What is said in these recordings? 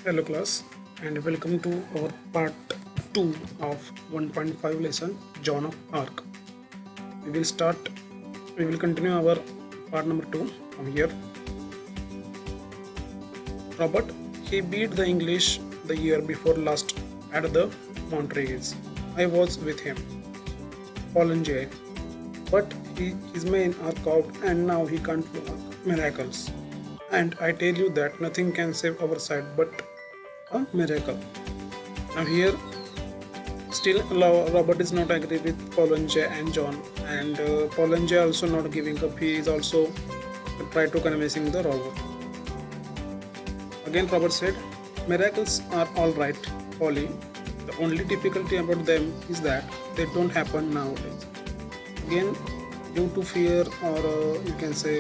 Hello class and welcome to our part 2 of 1.5 lesson Joan of Arc. We will start we will continue our part number 2 from here. Robert, he beat the English the year before last at the Montreux. I was with him. Polanyi, but his men are caught and now he can't work miracles. And I tell you that nothing can save our side but a miracle. Now here, still Robert is not agree with Polanyi and John, and Polanyi also not giving up. He is also try to convincing the Robert. Again, Robert said, "Miracles are all right, Polly. The only difficulty about them is that they don't happen nowadays." Again, due to fear or you can say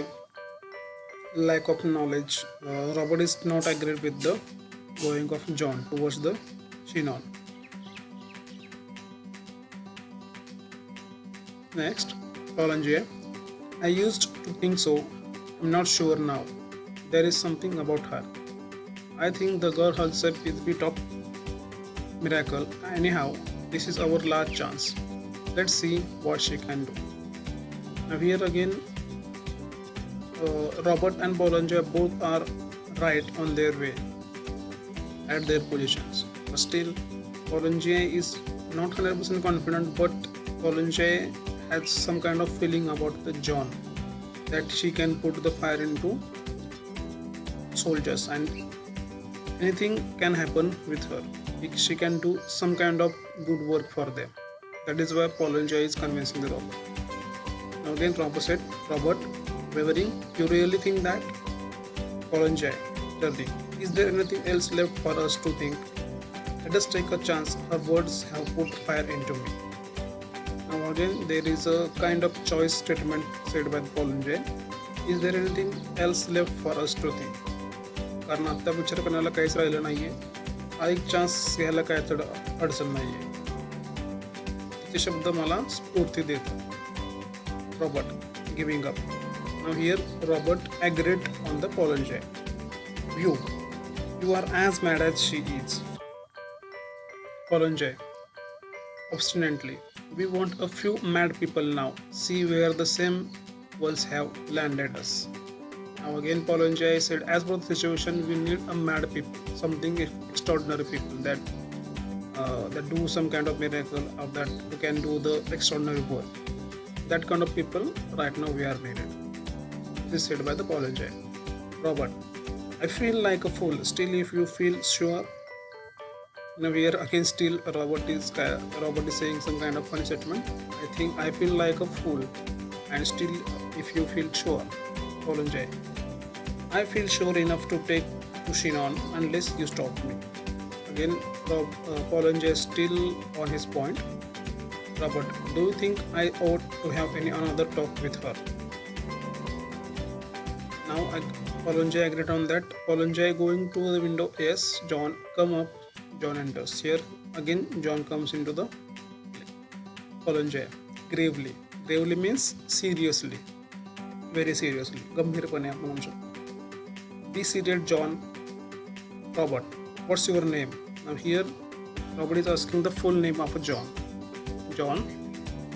lack of knowledge, Robert is not agreed with the going of John towards the Chinon. Next, Polanyi. I used to think so. I'm not sure now. There is something about her. I think the girl herself is a bit of miracle. Anyhow, this is our last chance. Let's see what she can do. Now here again, Robert and Polanyi both are right on their way at their positions. But still, Polanyi is not 100% confident, but Polanyi has some kind of feeling about the John that she can put the fire into soldiers and anything can happen with her. She can do some kind of good work for them. That is why Polanyi is convincing the Robert. Now again, Robert said, Robert, Wavering, you really think that? Polanyi, Darling, is there anything else left for us to think? Let us take a chance. Her words have put fire into me. Now again, there is a kind of choice statement said by Polanyi. Is there anything else left for us to think? कारण आता विचार करण्याला काहीच राहिलं नाहीये. हा एक chance घ्यायला काय अडचण नाहीये. तिचे शब्द मला स्फूर्ती देतात. Robert, giving up. Now here Robert agreed on the Polanyi. You are as mad as she is. Polanyi, obstinately, we want a few mad people now. See where the same ones have landed us. Now again Polanyi said, as per the situation, we need a mad people, something extraordinary people that do some kind of miracle or that can do the extraordinary work. That kind of people right now we are needed. This is said by the Polanyi. Robert, I feel like a fool. Still, if you feel sure. Now here again still Robert is saying some kind of funny statement. I feel like a fool, and still if you feel sure. Polanyi, I feel sure enough to take to Chinon unless you stop me. Again, Polanyi is still on his point. Robert, do you think I ought to have any another talk with her? Now Polanyi agreed on that. Polanyi going to the window. Yes, John, come up. John enters. Here again John comes into the Polanyi gravely. Gravely means seriously, very seriously. गंभीरपणे आपण म्हणू शकतो. Be seated, John. Robert, what's your name? Now here Robert is asking the full name of John. John,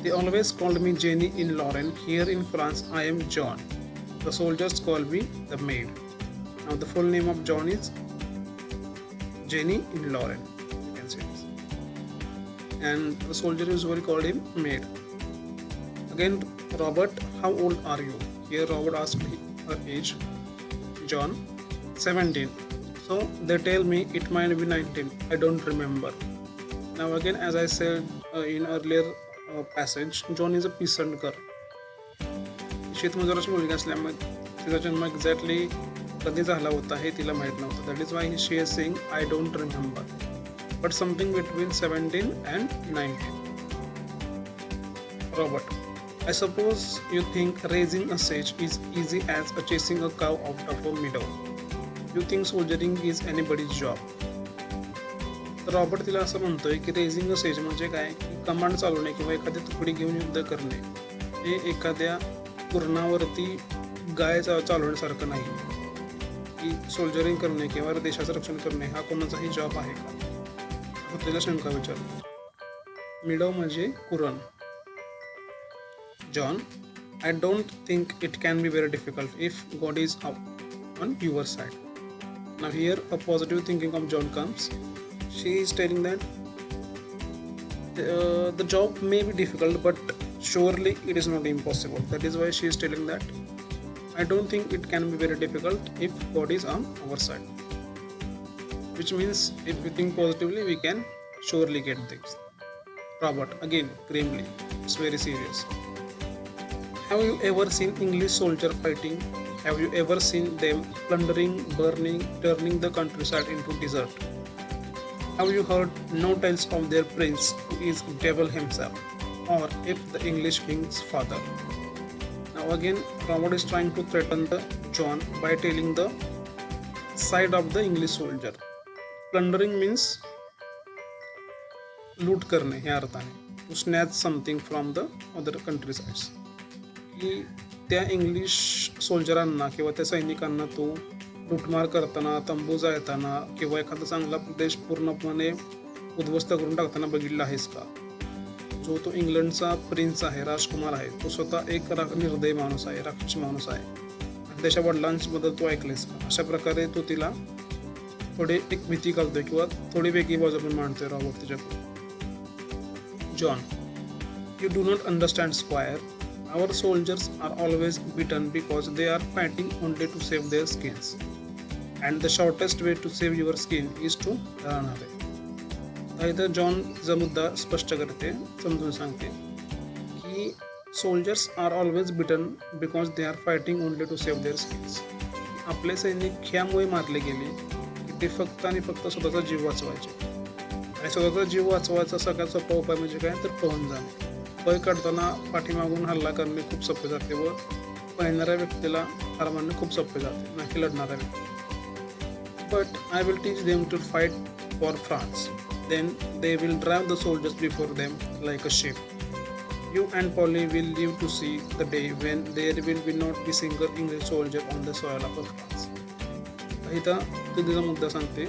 they always called me Jenny in Lorraine. Here in France, I am John. The soldiers call me the maid. Now the full name of John is Jenny in Lorraine. You can say this. And the soldier usually called him maid. Again, Robert, how old are you? Here Robert asked her age. John, 17. So they tell me it might be 19. I don't remember. Now again, as I said in earlier passage, John is a peasant girl. शेतमजुराची मुलगी असल्यामुळे तिचा जन्म exactly कधी झाला होता हे तिला माहीत नव्हतं. That is why she is saying I don't remember but something between 17 and 19. Robert, I suppose you think raising a sage is easy as chasing a cow out of a meadow. You think soldiering is anybody's job. तर Robert तिला असं म्हणतोय की raising अ says म्हणजे काय, की command चालवणे किंवा एखादी तुकडी घेऊन युद्ध करणे हे एखाद्या कुरणावरती गाय चालवण्यासारखं नाही. की सोल्जरिंग करणे किंवा देशाचं रक्षण करणे हा कोणाचाही जॉब आहे का, असं त्याला शंका विचारतो. मिडो म्हणजे कुरण. John, I don't think it can be very difficult if God is on your side. Now here a positive thinking of John comes. She is telling that the job may be difficult but surely it is not impossible. That is why she is telling that I don't think it can be very difficult if God is on our side. Which means if we think positively we can surely get things. Robert again grimly. It's very serious. Have you ever seen English soldier fighting? Have you ever seen them plundering, burning, turning the countryside into desert? Have you heard no tales of their prince who is devil himself, or if the English king's father? Now again, Robert is trying to threaten the John by telling the side of the English soldier. Plundering means लूट करणे या अर्थाने, to snatch something from the other countrysides. की त्या English सोल्जरांना किंवा त्या सैनिकांना तो लुटमार करताना, तंबू जाळताना किंवा एखादा चांगला प्रदेश पूर्णपणे उद्ध्वस्त करून टाकताना बघितला आहेस का? जो तो इंग्लंडचा प्रिन्स आहे, राजकुमार आहे, तो स्वतः एक निर्दयी माणूस आहे, राक्षसी माणूस आहे आणि त्याच्या वडिलांबद्दल तो ऐकलेस का? अशा प्रकारे तो तिला थोडे एक भीती घालतोय किंवा थोडी वेगळी बाजू पण मांडतोय रॉबर्ट तिच्याकडे. John, you do not understand square. Our soldiers are always beaten because they are fighting only to save their skins. And the shortest way to save your skin is to run away. इथं जॉनचा मुद्दा स्पष्ट करते, समजून सांगते की soldiers are always beaten because they are fighting only to save their skins. आपले सैनिक ह्यामुळे मारले गेले की ते फक्त आणि फक्त स्वतःचा जीव वाचवायचे. आणि स्वतःचा जीव वाचवायचा सगळ्यात सोपा उपाय म्हणजे काय, तर पळून जाणे. पळ काढताना पाठीमागून हल्ला करणे खूप सोपे जाते व पळणाऱ्या व्यक्तीला हार मारणे खूप सोपे जाते, ना की लढणाऱ्या व्यक्ती. But I will teach them to fight for France. Then they will drive the soldiers before them like a ship. You and Polly will live to see the day when there will be not be single English soldier on the soil of France. इथं तो तिचा मुद्दा सांगते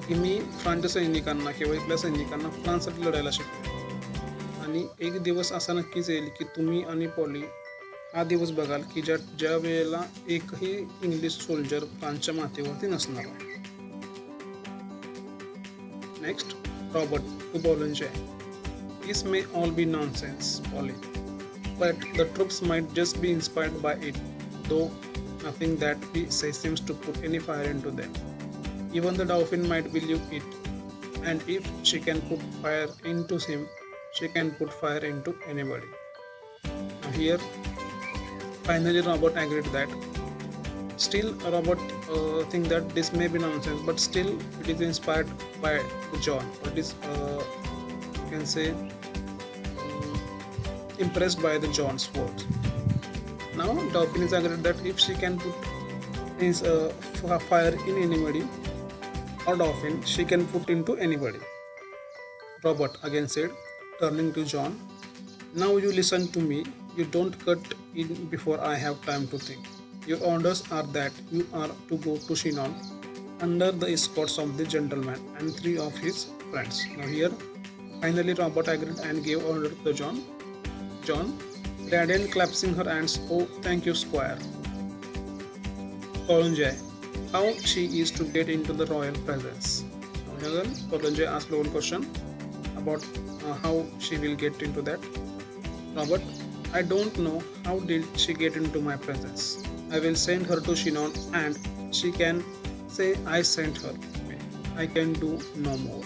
की मी फ्रान्सच्या सैनिकांना किंवा इथल्या सैनिकांना फ्रान्ससाठी लढायला शिकतो आणि एक दिवस असा नक्कीच येईल की तुम्ही आणि पॉली हा दिवस बघाल की ज्या वेळेला एकही इंग्लिश सोल्जर फ्रान्सच्या माथेवरती नसणार. नेक्स्ट, रॉबर्ट टू पॉलंजय. This may all be nonsense Polly, but the troops might just be inspired by it, though nothing that we say seems to put any fire into them. Even the dolphin might believe it, and if she can put fire into him, she can put fire into anybody. Now here, finally Robert agreed that. Still, Robert think that this may be nonsense, but still it is inspired by John. It is, you can say, impressed by the John's words. Now, Dolphin is agreed that if she can put fire in anybody or dolphin, she can put into anybody. Robert again said, turning to John, now you listen to me. You don't cut in before I have time to think. Your orders are that you are to go to Chinon under the escorts of the gentleman and 3 of his friends. Now here, finally Robert agreed and gave order to John. Radiant clasping her hands, oh, thank you, Squire. Polonjay, how she is to get into the royal presence? Now, Polonjay asked one question about how she will get into that. Robert, I don't know how did she get into my presence. I will send her to Chinon and she can say I sent her. I can do no more.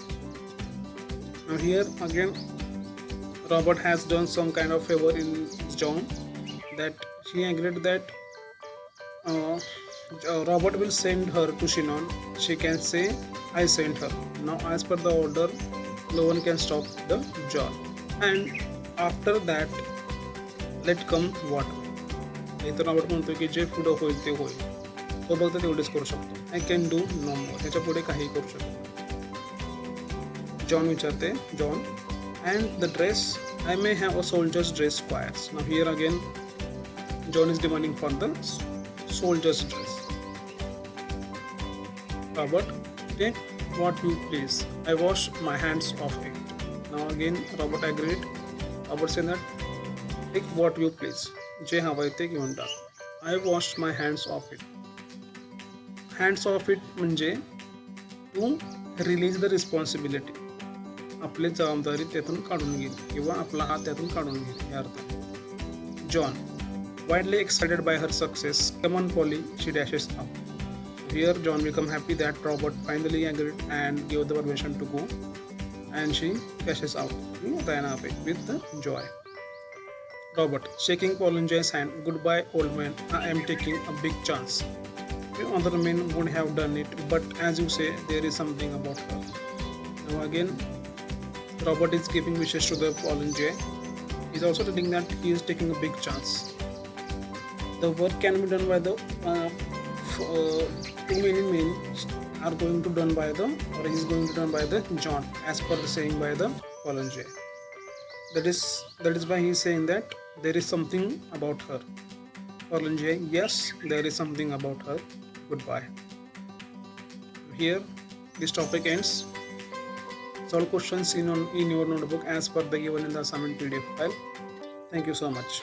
Now here again, Robert has done some kind of favor in John, that he agreed that Robert will send her to Chinon. She can say, I sent her. Now as per the order, no one can stop the John. And after that, let come what. इथं Robert म्हणतो की जे पुढं होईल ते होईल, तो फक्त तेवढेच करू शकतो. आय कॅन डू नो मोर. त्याच्या पुढे काही करू शकतो. जॉन विचारते, John, and the dress, I may have a soldier's dress, Squires. Now here again, John is demanding for the soldier's dress. Robert, take what you please. I wash my hands of it. Now again, Robert agreed. Robert said that take what you please. जे हवंय ते घेऊन टाक. I washed my hands of it. Hands of it म्हणजे to release the responsibility. आपली जबाबदारी त्यातून काढून घेईल किंवा आपला हात त्यातून काढून घेईल या अर्थ. John, widely excited by her success, come on Polly, she dashes out. Here John become happy that Robert finally agreed and gave the permission to go, and she dashes out. Ran away with the joy. Robert, shaking Paul and Jay's hand, goodbye old man, I am taking a big chance. Few other men would have done it, but as you say, there is something about her. Now again, Robert is giving wishes to the Paul and Jay. He is also telling that he is taking a big chance. The work can be done by the too many men are going to done by the, or is going to done by the John, as per the saying by the Paul and Jay. That is why he is saying that there is something about her. Paul and Jay, yes, there is something about her. Goodbye. Here, this topic ends. Solve questions in your notebook as per the given in the assignment PDF file. Thank you so much.